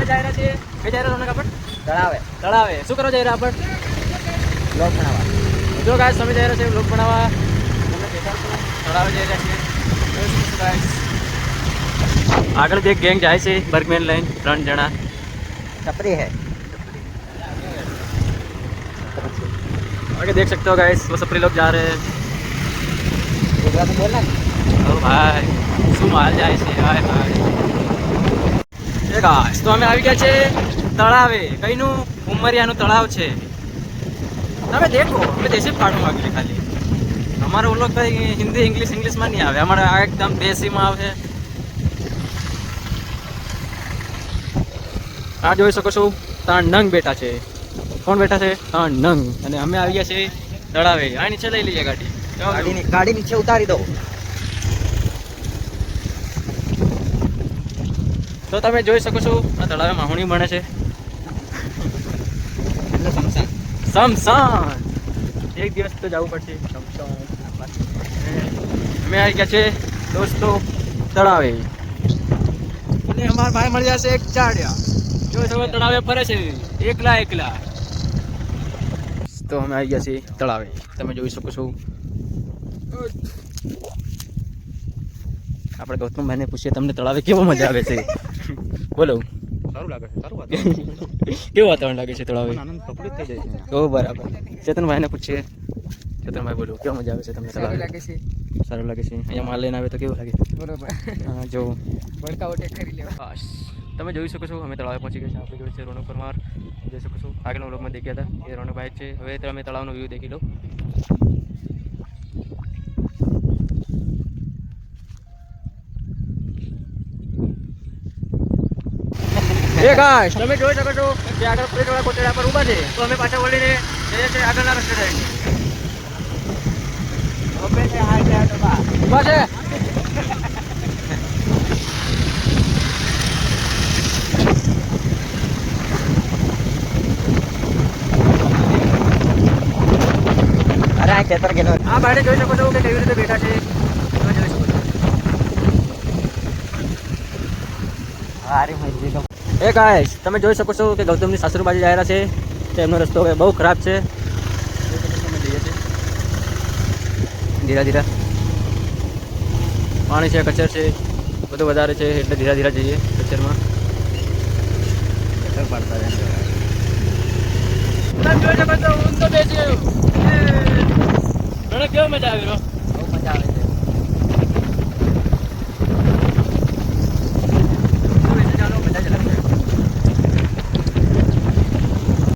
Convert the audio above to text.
જાય રહ્યા છીએ કઈ જાય રહ્યા રોનક આપણે તળાવે શું કરવા જઈ રહ્યા આપણે બ્લોગ બનાવવા જો ગાઈસ તમે જઈ રહ્યા છે બ્લોગ બનાવવા તમને દેખાડશું તળાવે જઈ રહ્યા છીએ ગાઈસ આગળ જે ગેંગ જાય છે બર્ગમેન લાઈન 3 જણા छपरी है आगे देख सकते हो गाइस वो सपरी लोग जा रहे हैं गुजराती बोलना ओ भाई શું માલ જાય છે હાય ભાઈ એ ગાઈસ તો અમે આવી ગયા છે તળાવે કઈનું ઉમરિયાનું તળાવ છે તમે દેખો અમે દેશી પાડું માંગીએ ખાલી અમારો ઓલો કઈ હિન્દી ઇંગ્લિશમાં નહીં આવે અમારે આ એકદમ દેશીમાં આવે આ જોઈ શકો છો ત્રણ નંગ બેઠા છે કોણ બેઠા છે ત્રણ નંગ અને અમે આવી ગયા છીએ તળાવે આ નીચે લઈ લઈએ ગાડી गाड़ी नीचे उतारी दो તો તમે જોઈ શકો છો આ તળાવે માહુણી બને છે સમસાન એક દિવસ તો જવું પડશે સમસાન અમે આવી ગયા છે દોસ્તો તળાવે અને અમારા ભાઈ મળી જશે એક ચાડ્યા જો તમે તળાવે ફરે છે એકલા તો અમે આવી ગયા છીએ તળાવે તમે જોઈ શકો છો આપણે ગૌતમભાઈને પૂછીએ તમને તળાવે કેવો મજા આવે છે બોલો સારું લાગે છે સારું કેવું વાતાવરણ લાગે છે તળાવે આનંદ પ્રફુલ્લિત થઈ જાય છે ઓ બરાબર ચેતનભાઈને પૂછીએ ચેતનભાઈ બોલો કેવો મજા આવે છે તમને તળાવે સારું લાગે છે અહીંયા માલ લઈને આવે તો કેવું લાગે બરોબર હા જો વર્કઆઉટ કરી લેવા બસ તમે જોઈ શકો છો અમે તળાવે પહોંચી ગયા છે આપણે જોઈ છે રોનક પરમાર જોઈ શકો છો આગળના વ્લોગમાં દેખ્યા હતા એ રોનક બાઇક છે હવે તમે તળાવનો વ્યૂ દેખી લો એ ગાઈસ તમે જોઈ શકો છો કે આગળ પ્લેટવાળા કોટેડા પર ઊભા છે તો અમે પાછા વળીને જઈએ છીએ આગળના રસ્તે જઈને ઊભા છે અરે આ ખેતર ગેલો આ બાળે જોઈ શકો છો કે કેવી રીતે બેઠા છે તમે જોઈ શકો છો અરે મજી તો એ ગાઈસ તમે જોઈ શકો છો કે ગૌતમની સાસુ બાજુ જઈ રહ્યા છે તો એમનો રસ્તો હવે બહુ ખરાબ છે અમે જઈએ છીએ ધીરા પાણી છે કચર છે બધું વધારે છે એટલે ધીરા જઈએ કચરમાં ખેતર પડતા રહે તમે જોઈ શકો છો ઊંધો બેસ્યો મને કેવો મજા આવી રહ્યો